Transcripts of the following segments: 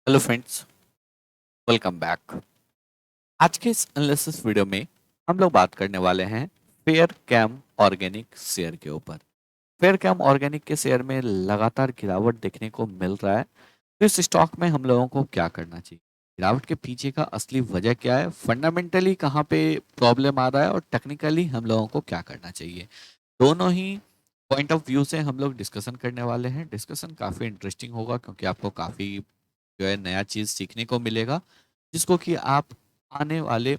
Hello friends, welcome back. आज के इस एनालिसिस वीडियो में हम लोग बात करने वाले हैं फेयर कैम ऑर्गेनिक शेयर के ऊपर। फेयर कैम ऑर्गेनिक के शेयर में लगातार गिरावट देखने को मिल रहा है, तो इस स्टॉक में हम लोगों को क्या करना चाहिए? गिरावट के पीछे का असली वजह क्या है? फंडामेंटली कहाँ पे प्रॉब्लम आ रहा है और टेक्निकली हम लोगों को क्या करना चाहिए? दोनों ही पॉइंट ऑफ व्यू से हम लोग डिस्कशन करने वाले हैं। डिस्कशन काफ़ी इंटरेस्टिंग होगा क्योंकि आपको काफ़ी जो है नया चीज़ सीखने को मिलेगा, जिसको कि आप आने वाले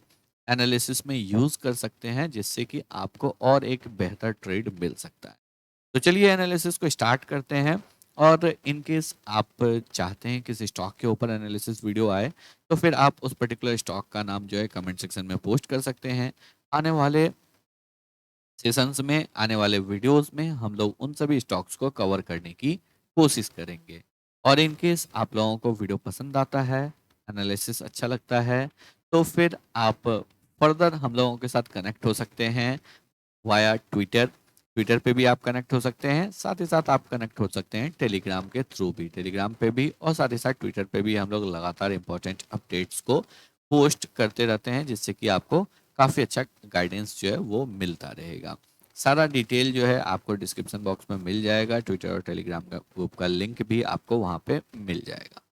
एनालिसिस में यूज़ कर सकते हैं, जिससे कि आपको और एक बेहतर ट्रेड मिल सकता है। तो चलिए एनालिसिस को स्टार्ट करते हैं। और इन केस आप चाहते हैं किसी स्टॉक के ऊपर एनालिसिस वीडियो आए, तो फिर आप उस पर्टिकुलर स्टॉक का नाम जो है कमेंट सेक्शन में पोस्ट कर सकते हैं। आने वाले सेशंस में, आने वाले वीडियोस में हम लोग उन सभी स्टॉक्स को कवर करने की कोशिश करेंगे। और इन केस आप लोगों को वीडियो पसंद आता है, एनालिसिस अच्छा लगता है, तो फिर आप फर्दर हम लोगों के साथ कनेक्ट हो सकते हैं वाया ट्विटर। ट्विटर पे भी आप कनेक्ट हो सकते हैं, साथ ही साथ आप कनेक्ट हो सकते हैं टेलीग्राम के थ्रू भी, टेलीग्राम पे भी, और साथ ही साथ ट्विटर पे भी हम लोग लगातार इंपॉर्टेंट अपडेट्स को पोस्ट करते रहते हैं, जिससे कि आपको काफ़ी अच्छा गाइडेंस जो है वो मिलता रहेगा। सारा डिटेल जो है आपको डिस्क्रिप्शन बॉक्स में मिल जाएगा। ट्विटर और टेलीग्राम का ग्रुप का लिंक भी आपको वहाँ पे मिल जाएगा।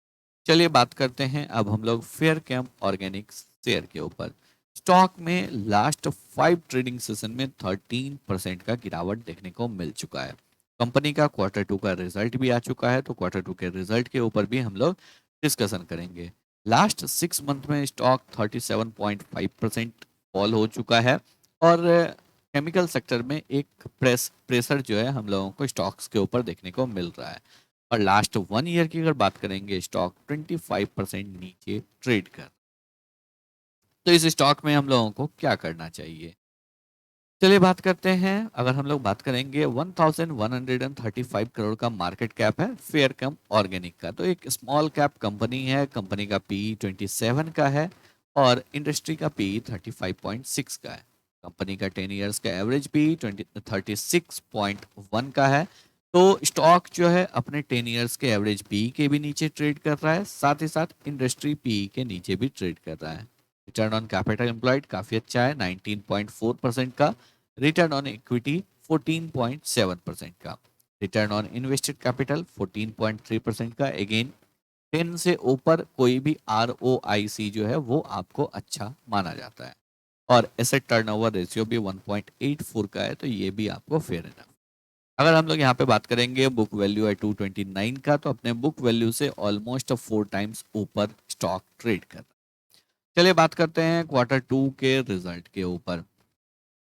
चलिए बात करते हैं अब हम लोग फेयर कैम ऑर्गेनिक शेयर के ऊपर। स्टॉक में लास्ट 5 ट्रेडिंग सेशन में 13% का गिरावट देखने को मिल चुका है। कंपनी का क्वार्टर 2 का रिजल्ट भी आ चुका है, तो क्वार्टर 2 के रिजल्ट के ऊपर भी हम लोग डिस्कशन करेंगे। लास्ट 6 मंथ में स्टॉक 37.5% फॉल हो चुका है। और केमिकल सेक्टर में एक प्रेशर जो है हम लोगों को स्टॉक्स के ऊपर देखने को मिल रहा है। और लास्ट 1 ईयर की अगर बात करेंगे, स्टॉक 25% नीचे ट्रेड कर। तो इस स्टॉक में हम लोगों को क्या करना चाहिए? चलिए बात करते हैं। अगर हम लोग बात करेंगे, 1135 करोड़ का मार्केट कैप है फेयर कैम ऑर्गेनिक का। तो एक स्मॉल कैप कंपनी है। कंपनी का पी 27 का है और इंडस्ट्री का पी 35.6 का है। कंपनी का 10 ईयर्स का एवरेज पी 36.1 का है। तो स्टॉक जो है अपने 10 ईयर्स के एवरेज पी के भी नीचे ट्रेड कर रहा है, साथ ही साथ इंडस्ट्री पी के नीचे भी ट्रेड कर रहा है। रिटर्न ऑन कैपिटल एम्प्लॉयड काफी अच्छा है, 19.4% का। रिटर्न ऑन इक्विटी 14.7% का। रिटर्न ऑन इन्वेस्टेड कैपिटल 14.3% का। अगेन 10 से ऊपर कोई भी ROIC जो है वो आपको अच्छा माना जाता है। और एसेट टर्नओवर रेशियो भी 1.84 का है, तो ये भी आपको फेयर है। अगर हम लोग यहाँ पे बात करेंगे बुक वैल्यू है 229 का, तो अपने बुक वैल्यू से ऑलमोस्ट 4 टाइम्स ऊपर स्टॉक ट्रेड कर रहा है। चलिए बात करते हैं क्वार्टर 2 के रिजल्ट के ऊपर।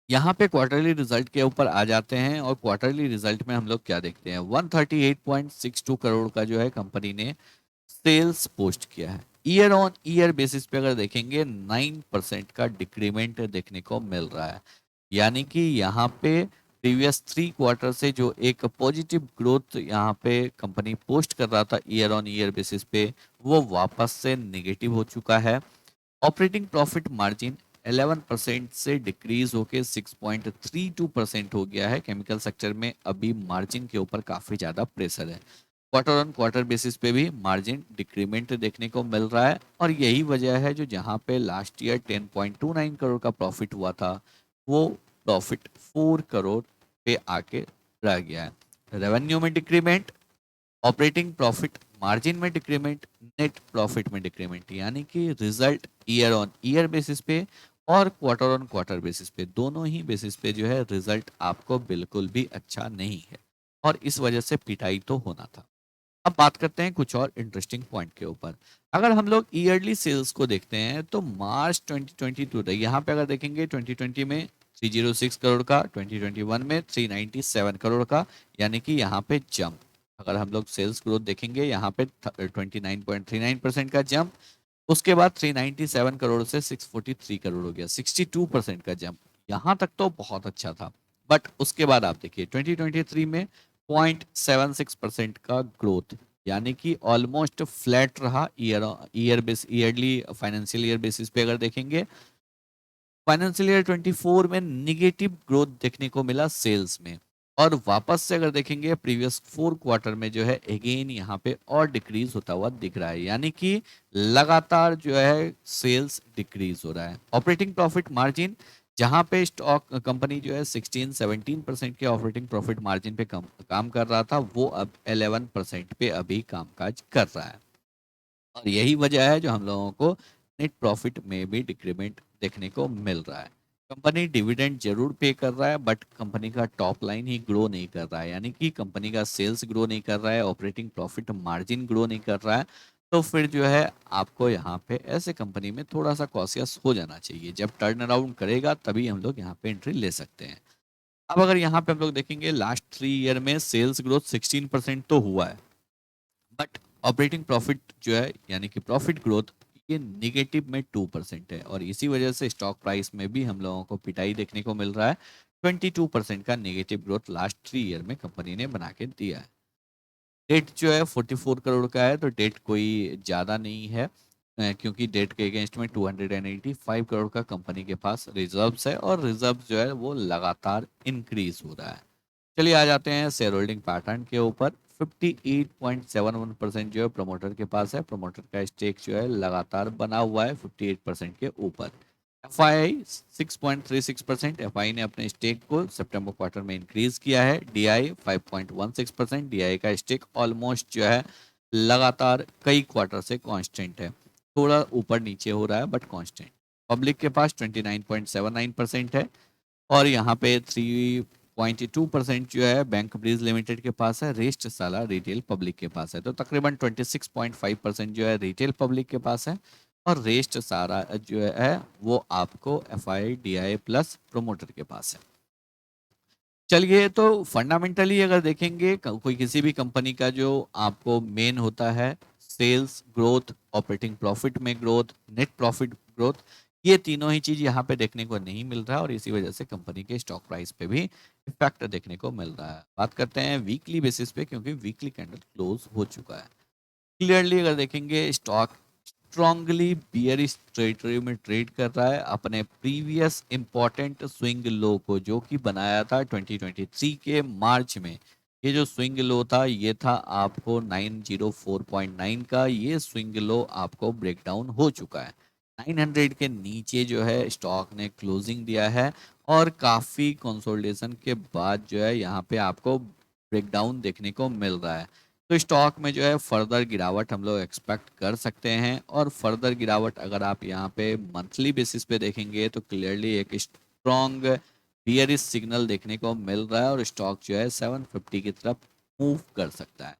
यहाँ पे क्वार्टरली रिजल्ट के ऊपर आ जाते हैं और क्वार्टरली रिजल्ट में हम लोग क्या देखते हैं, 138.62 करोड़ का जो है कंपनी ने सेल्स पोस्ट किया है। ईयर ऑन ईयर बेसिस पे अगर देखेंगे, 9% का डिक्रीमेंट देखने को मिल रहा है। यानी कि यहाँ पे प्रीवियस 3 क्वार्टर से जो एक पॉजिटिव ग्रोथ यहाँ पे कंपनी पोस्ट कर रहा था ईयर ऑन ईयर बेसिस पे, वो वापस से निगेटिव हो चुका है। ऑपरेटिंग प्रॉफिट मार्जिन 11% से डिक्रीज होके 6.32% हो गया है। केमिकल सेक्टर में अभी मार्जिन के ऊपर काफी ज्यादा प्रेशर है। क्वार्टर ऑन क्वार्टर बेसिस पे भी मार्जिन डिक्रीमेंट देखने को मिल रहा है, और यही वजह है जो जहां पे लास्ट ईयर 10.29 करोड़ का प्रॉफिट हुआ था, वो प्रॉफिट 4 करोड़ पे आके रह गया है। रेवेन्यू में डिक्रीमेंट, ऑपरेटिंग प्रॉफिट मार्जिन में डिक्रीमेंट, नेट प्रॉफिट में डिक्रीमेंट, यानी कि result year on year basis पे और क्वार्टर ऑन क्वार्टर बेसिस पे, दोनों ही बेसिस पे जो है रिजल्ट आपको बिल्कुल भी अच्छा नहीं है, और इस वजह से पिटाई तो होना था। अब बात करते हैं कुछ और इंटरेस्टिंग पॉइंट के ऊपर। अगर हम लोग ईयरली सेल्स को देखते हैं, तो मार्च 2022 तक यहाँ पे अगर देखेंगे, 2020 में 306 करोड़ का, 2021 में 397 करोड़ का, यानी कि यहाँ पे जंप। अगर हम लोग सेल्स ग्रोथ देखेंगे, यहाँ पे 29.39% का जंप। उसके बाद 397 करोड़ से 643 करोड़ हो गया, 62% का जंप। यहाँ तक तो बहुत अच्छा था। बट उसके बाद आप देखिए 2023 में 0.76% का ग्रोथ, यानी कि ऑलमोस्ट फ्लैट रहा। ईयरली फाइनेंशियल ईयर बेसिस पे अगर देखेंगे, फाइनेंशियल ईयर 24 में निगेटिव ग्रोथ देखने को मिला सेल्स में। और वापस से अगर देखेंगे प्रीवियस 4 क्वार्टर में जो है अगेन यहाँ पे और डिक्रीज होता हुआ दिख रहा है, यानी कि लगातार जो है सेल्स डिक्रीज हो रहा है। ऑपरेटिंग प्रॉफिट मार्जिन जहां पे स्टॉक कंपनी जो है 16-17% के ऑपरेटिंग प्रॉफिट मार्जिन पे काम कर रहा था, वो अब 11% पे अभी कामकाज कर रहा है। और यही वजह है जो हम लोगों को नेट प्रॉफिट में भी डिक्रीमेंट देखने को मिल रहा है। कंपनी डिविडेंड जरूर पे कर रहा है, बट कंपनी का टॉप लाइन ही ग्रो नहीं कर रहा है, यानी कि कंपनी का सेल्स ग्रो नहीं कर रहा है, ऑपरेटिंग प्रॉफिट मार्जिन ग्रो नहीं कर रहा है। तो फिर जो है आपको यहाँ पे ऐसे कंपनी में थोड़ा सा कॉशियस हो जाना चाहिए। जब टर्न अराउंड करेगा तभी हम लोग यहाँ पे एंट्री ले सकते हैं। अब अगर यहाँ पे हम लोग देखेंगे लास्ट 3 ईयर में सेल्स ग्रोथ 16% तो हुआ है, बट ऑपरेटिंग प्रॉफिट जो है यानी कि प्रॉफिट ग्रोथ ये निगेटिव में 2% है। और इसी वजह से स्टॉक प्राइस में भी हम लोगों को पिटाई देखने को मिल रहा है। 22% का नेगेटिव ग्रोथ लास्ट 3 ईयर में कंपनी ने बना के दिया है। डेट जो है 44 करोड़ का है, तो डेट कोई ज़्यादा नहीं है, क्योंकि डेट के अगेंस्ट में 285 करोड़ का कंपनी के पास रिजर्व्स है, और रिजर्व जो है वो लगातार इंक्रीज हो रहा है। चलिए आ जाते हैं शेयर होल्डिंग पैटर्न के ऊपर। 58.71% जो है प्रमोटर के पास है। प्रमोटर का स्टेक जो है लगातार बना हुआ है 58% के ऊपर। F I 6.36%। एफ आई ने अपने स्टेक को सितंबर क्वार्टर में इंक्रीज किया है। D I 5.16%। डी आई का स्टेक ऑलमोस्ट जो है लगातार कई क्वार्टर से कांस्टेंट है, थोड़ा ऊपर नीचे हो रहा है बट कांस्टेंट। पब्लिक के पास 29.79% है। और यहाँ पे 3.2% जो है बैंक ब्रिज लिमिटेड के पास है। रेस्ट साला रिटेल पब्लिक के पास है, तो तकरीबन 26.5% जो है रिटेल पब्लिक के पास है, और रेस्ट सारा जो है वो आपको F I D I plus promoter के पास है। चलिए, तो फंडामेंटली अगर देखेंगे कोई किसी भी कंपनी का जो आपको मेन होता है सेल्स ग्रोथ, ऑपरेटिंग प्रॉफिट में ग्रोथ, नेट प्रॉफिट ग्रोथ, ये तीनों ही चीज यहाँ पे देखने को नहीं मिल रहा है, और इसी वजह से कंपनी के स्टॉक प्राइस पे भी इफेक्ट देखने को मिल रहा है। बात करते हैं वीकली बेसिस पे, क्योंकि वीकली कैंडल क्लोज हो चुका है। क्लियरली अगर देखेंगे स्टॉक स्ट्रांगली बियरिश टेरिटरी में ट्रेड कर रहा है। अपने प्रीवियस इंपॉर्टेंट स्विंग लो को जो कि बनाया था 2023 के मार्च में, ये जो स्विंग लो था ये था आपको 904.9 का। ये स्विंग लो आपको ब्रेकडाउन हो चुका है। 900 के नीचे जो है स्टॉक ने क्लोजिंग दिया है, और काफ़ी कंसोलिडेशन के बाद जो है यहाँ पे आपको ब्रेकडाउन देखने को मिल रहा है। तो स्टॉक में जो है फर्दर गिरावट हम लोग एक्सपेक्ट कर सकते हैं। और फर्दर गिरावट अगर आप यहाँ पे मंथली बेसिस पे देखेंगे तो क्लियरली एक स्ट्रॉन्ग बियरिश सिग्नल देखने को मिल रहा है, और स्टॉक जो है 750 की तरफ मूव कर सकता है।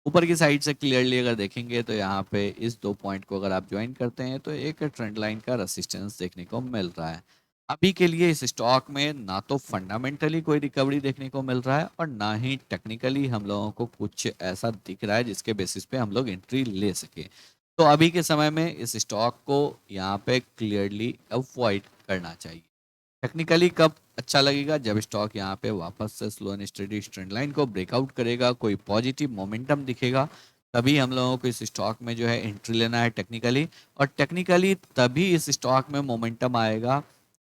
ऊपर की साइड से क्लियरली अगर देखेंगे तो यहाँ पे इस 2 पॉइंट को अगर आप ज्वाइन करते हैं तो एक ट्रेंड लाइन का रेसिस्टेंस देखने को मिल रहा है। अभी के लिए इस स्टॉक में ना तो फंडामेंटली कोई रिकवरी देखने को मिल रहा है, और ना ही टेक्निकली हम लोगों को कुछ ऐसा दिख रहा है जिसके बेसिस पे हम लोग एंट्री ले सके। तो अभी के समय में इस स्टॉक को यहाँ पे क्लियरली अवॉइड करना चाहिए। टेक्निकली कब अच्छा लगेगा? जब स्टॉक यहाँ पे वापस से slow and study trend line को ब्रेकआउट करेगा, कोई पॉजिटिव मोमेंटम दिखेगा, तभी हम लोगों को इस स्टॉक में जो है एंट्री लेना है टेक्निकली। और टेक्निकली तभी इस स्टॉक में मोमेंटम आएगा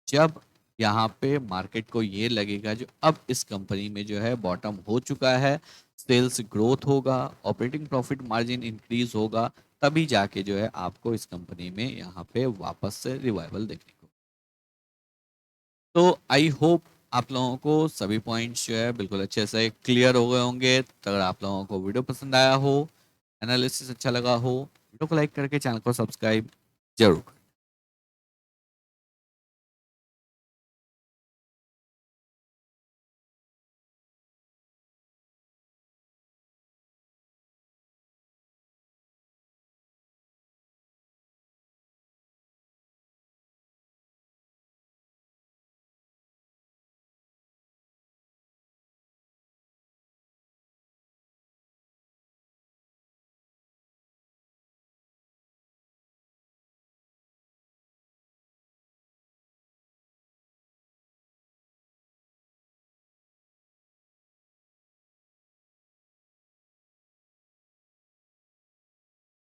जब यहाँ पे मार्केट को ये लगेगा जो अब इस कंपनी में जो है बॉटम हो चुका है, सेल्स ग्रोथ होगा, ऑपरेटिंग प्रॉफिट मार्जिन इंक्रीज होगा, तभी जाके जो है आपको इस कंपनी में यहाँ पे वापस से रिवाइवल देखने को। तो आई होप आप लोगों को सभी पॉइंट्स जो है बिल्कुल अच्छे से क्लियर हो गए होंगे। तो अगर आप लोगों को वीडियो पसंद आया हो, एनालिसिस अच्छा लगा हो, वीडियो को लाइक करके चैनल को सब्सक्राइब जरूर करें।